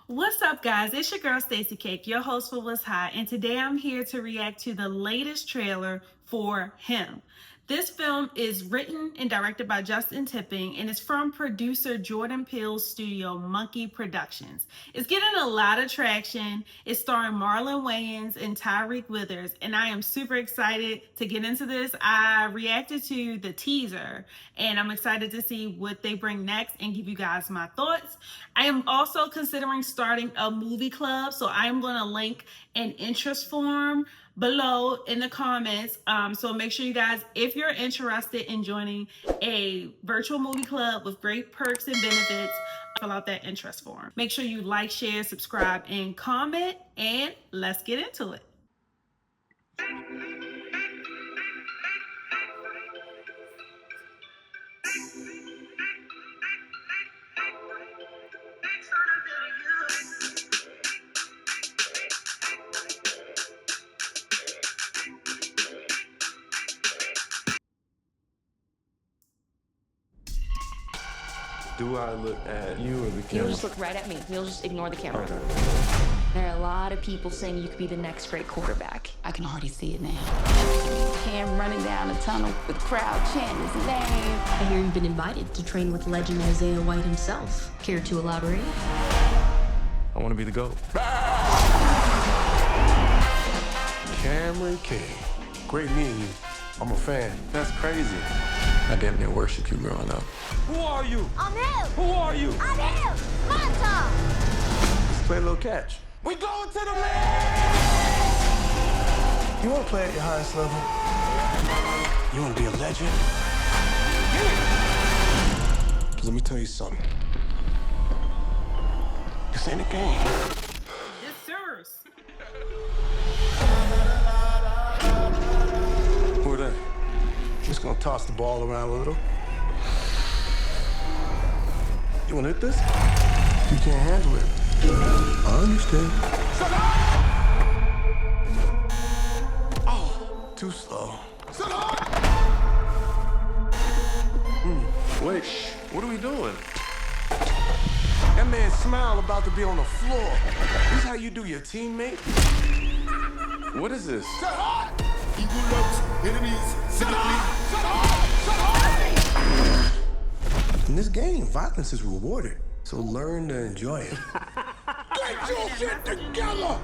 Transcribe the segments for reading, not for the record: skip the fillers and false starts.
What's up, guys? It's your girl Stacey Cake, your host for What's Hot, and today I'm here to react to the latest trailer for Him. This film is written and directed by Justin Tipping and is from producer Jordan Peele's studio Monkey Productions. It's getting a lot of traction. It's starring Marlon Wayans and Tyriq Withers, and I am super excited to get into this. I reacted to the teaser, and I'm excited to see what they bring next and give you guys my thoughts. I am also considering starting a movie club, so I am going to link an interest form below in the comments. So make sure you guys, if you're interested in joining a virtual movie club with great perks and benefits, fill out that interest form. Make sure you like, share, subscribe, and comment, and let's get into it. Do I look at you or the camera? You'll just look right at me. You'll just ignore the camera. Okay. There are a lot of people saying you could be the next great quarterback. I can already see it now. Cam running down the tunnel with the crowd chanting his name. I hear you've been invited to train with legend Isaiah White himself. Care to elaborate? I want to be the GOAT. Cameron King. Great meeting you. I'm a fan. That's crazy. I damn near worship you growing up. Who are you? I'm him. Who are you? I'm him. Monta. Let's play a little catch. We going to the man! You want to play at your highest level? You want to be a legend? Let me tell you something. This ain't a game. It's yours. Who are they? Just gonna toss the ball around a little. You wanna hit this? You can't handle it. I understand. Oh, too slow. Wait, what are we doing? That man's smile about to be on the floor. This is how you do your teammate? What is this? In this game, violence is rewarded. So learn to enjoy it. Get your shit together!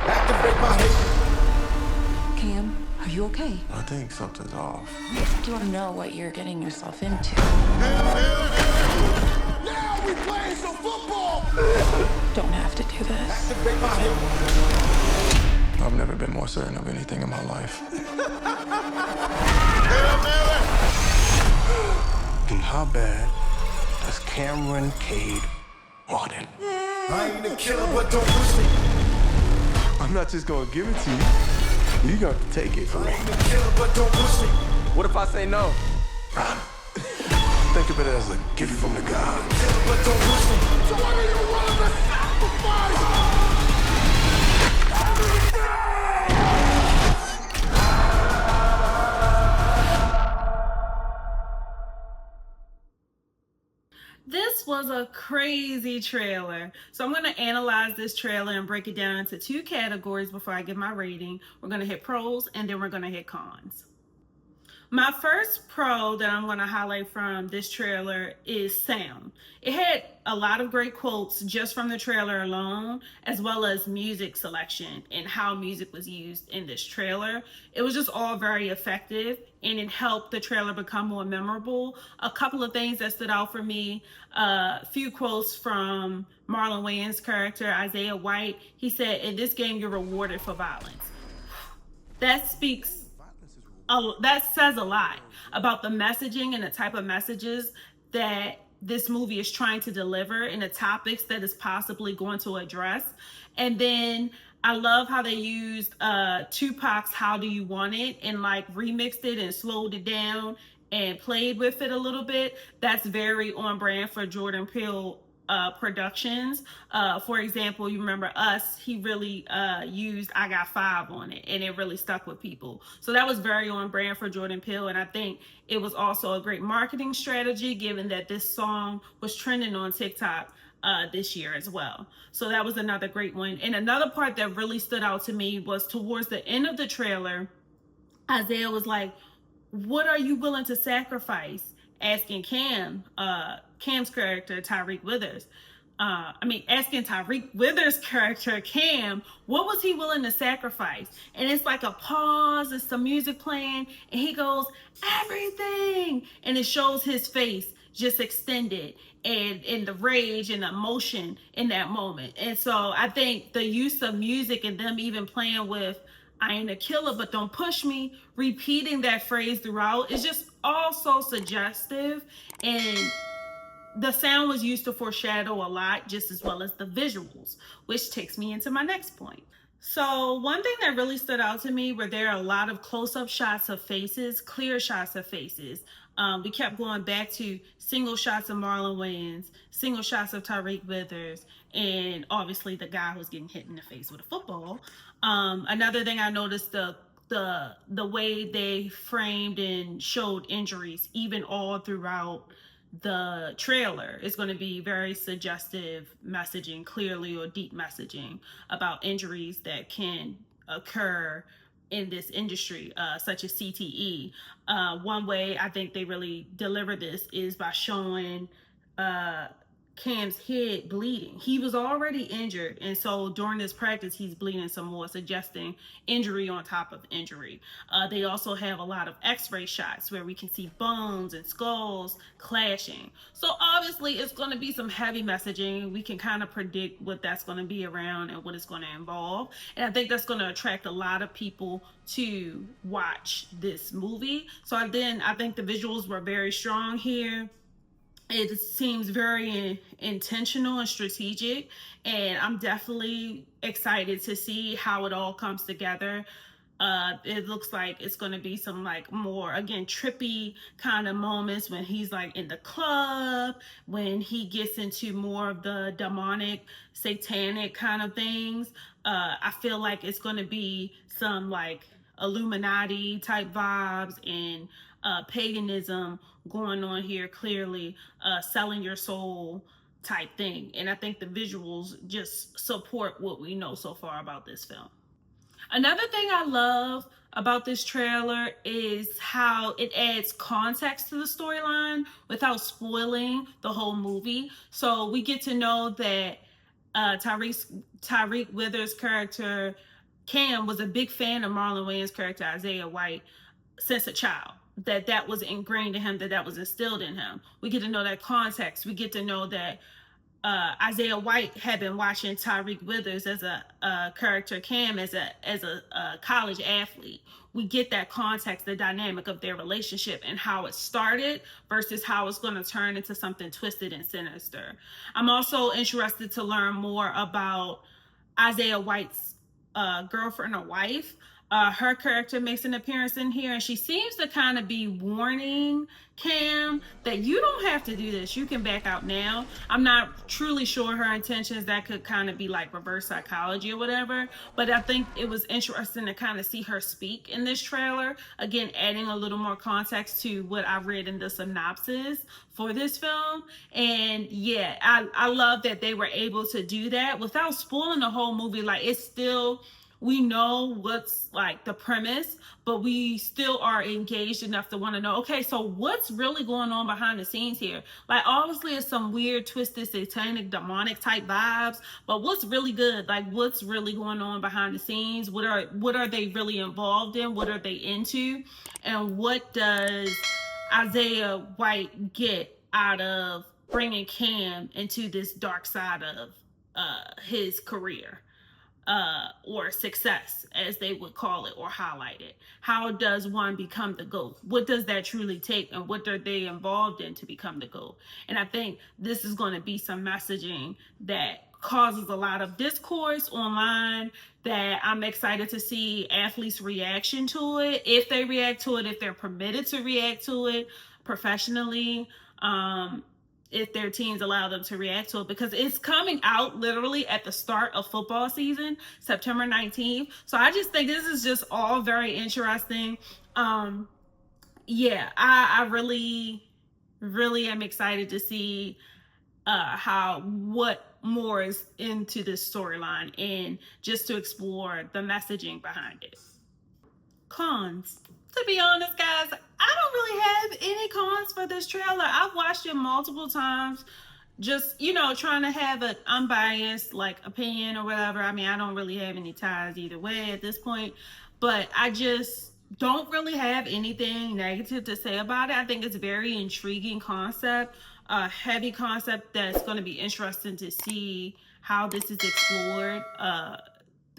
Activate my hate. Cam, are you okay? I think something's off. You don't know what you're getting yourself into. Now we playing some football! Don't have to do this. Activate my hate. I've never been more certain of anything in my life. And how bad does Cameron Cade want it? I ain't a killer, but don't push me. I'm not just gonna give it to you. You got to take it from me. I ain't a killer, but don't push me. What if I say no? Run. Think of it as a gift from the God. But don't push me. So what are you willing to sacrifice? This was a crazy trailer. So I'm going to analyze this trailer and break it down into two categories before I give my rating. We're going to hit pros and then we're going to hit cons. My first pro that I'm going to highlight from this trailer is sound. It had a lot of great quotes just from the trailer alone, as well as music selection and how music was used in this trailer. It was just all very effective and it helped the trailer become more memorable. A couple of things that stood out for me, a few quotes from Marlon Wayans' character, Isaiah White. He said, "In this game, you're rewarded for violence." That says a lot about the messaging and the type of messages that this movie is trying to deliver and the topics that it's possibly going to address. And then I love how they used Tupac's "How Do You Want It" and like remixed it and slowed it down and played with it a little bit. That's very on brand for Jordan Peele productions. For example, you remember Us, he really used I Got Five on it, and it really stuck with people. So that was very on brand for Jordan Peele, and I think it was also a great marketing strategy given that this song was trending on TikTok this year as well. So that was another great one. And another part that really stood out to me was towards the end of the trailer, Isaiah was like, what are you willing to sacrifice? Asking Cam's character, Tyriq Withers. Asking Tyriq Withers' character, Cam, what was he willing to sacrifice? And it's like a pause, it's the music playing, and he goes, everything. And it shows his face just extended and in the rage and the emotion in that moment. And so I think the use of music and them even playing with I ain't a killer, but don't push me, repeating that phrase throughout is just all so suggestive. And the sound was used to foreshadow a lot, just as well as the visuals, which takes me into my next point. So one thing that really stood out to me were there are a lot of close-up shots of faces, clear shots of faces. We kept going back to single shots of Marlon Wayans, single shots of Tyriq Withers, and obviously the guy who's getting hit in the face with a football. Another thing I noticed, the way they framed and showed injuries, even all throughout the trailer, is going to be very suggestive messaging, clearly, or deep messaging about injuries that can occur in this industry, such as CTE. One way I think they really deliver this is by showing Cam's head bleeding. He was already injured, and so during this practice, he's bleeding some more, suggesting injury on top of injury. They also have a lot of x-ray shots where we can see bones and skulls clashing. So obviously, it's going to be some heavy messaging. We can kind of predict what that's going to be around and what it's going to involve. And I think that's going to attract a lot of people to watch this movie. So I think the visuals were very strong here. It seems very intentional and strategic, and I'm definitely excited to see how it all comes together. It looks like it's going to be some like more, again, trippy kind of moments when he's like in the club, when he gets into more of the demonic, satanic kind of things. I feel like it's going to be some like Illuminati type vibes and paganism going on here, clearly selling your soul type thing. And I think the visuals just support what we know so far about this film. Another thing I love about this trailer is how it adds context to the storyline without spoiling the whole movie. So we get to know that Tyriq Withers' character Cam was a big fan of Marlon Wayans' character Isaiah White since a child. That was ingrained in him, that was instilled in him. We get to know that context. We get to know that Isaiah White had been watching Tyriq Withers as a character Cam as a college athlete. We get that context, the dynamic of their relationship and how it started versus how it's going to turn into something twisted and sinister. I'm also interested to learn more about Isaiah White's girlfriend or wife. Her character makes an appearance in here, and she seems to kind of be warning Cam that you don't have to do this. You can back out now. I'm not truly sure her intentions. That could kind of be like reverse psychology or whatever. But I think it was interesting to kind of see her speak in this trailer. Again, adding a little more context to what I read in the synopsis for this film. And yeah, I love that they were able to do that without spoiling the whole movie. Like, it's still... we know what's like the premise, but we still are engaged enough to want to know, okay, so what's really going on behind the scenes here? Like, obviously it's some weird, twisted, satanic, demonic type vibes, but what's really good? Like, what's really going on behind the scenes? What are they really involved in? What are they into? And what does Isaiah White get out of bringing Cam into this dark side of his career? Or success, as they would call it or highlight it. How does one become the GOAT? What does that truly take, and what are they involved in to become the GOAT? And I think this is going to be some messaging that causes a lot of discourse online, that I'm excited to see athletes' reaction to it, if they react to it, if they're permitted to react to it professionally. if their teams allow them to react to it, because it's coming out literally at the start of football season, September 19th. So I just think this is just all very interesting. Yeah, I really am excited to see what more is into this storyline and just to explore the messaging behind it. Cons. To be honest, guys, I don't really have any cons for this trailer. I've watched it multiple times, just, trying to have an unbiased like opinion or whatever. I mean, I don't really have any ties either way at this point, but I just don't really have anything negative to say about it. I think it's a very intriguing concept, a heavy concept that's going to be interesting to see how this is explored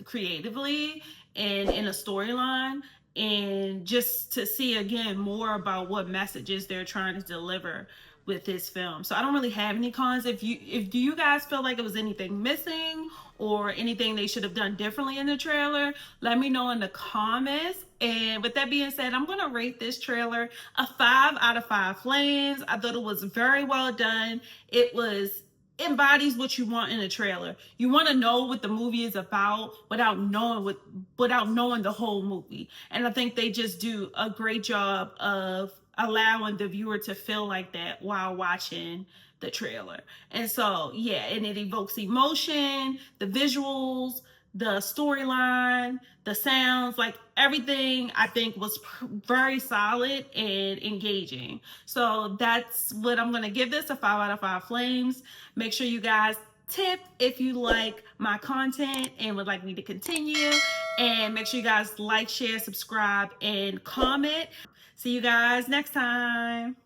creatively and in a storyline, and just to see again more about what messages they're trying to deliver with this film. So I don't really have any cons. If do you guys feel like it was anything missing or anything they should have done differently in the trailer, let me know in the comments. And with that being said, I'm gonna rate this trailer a 5 out of 5 flames. I thought it was very well done. It embodies what you want in a trailer. You want to know what the movie is about without knowing the whole movie. And I think they just do a great job of allowing the viewer to feel like that while watching the trailer. And so, yeah, and it evokes emotion, the visuals, the storyline, the sounds, like everything I think was very solid and engaging. So that's what I'm going to give this, a 5 out of 5 flames. Make sure you guys tip if you like my content and would like me to continue. And make sure you guys like, share, subscribe, and comment. See you guys next time.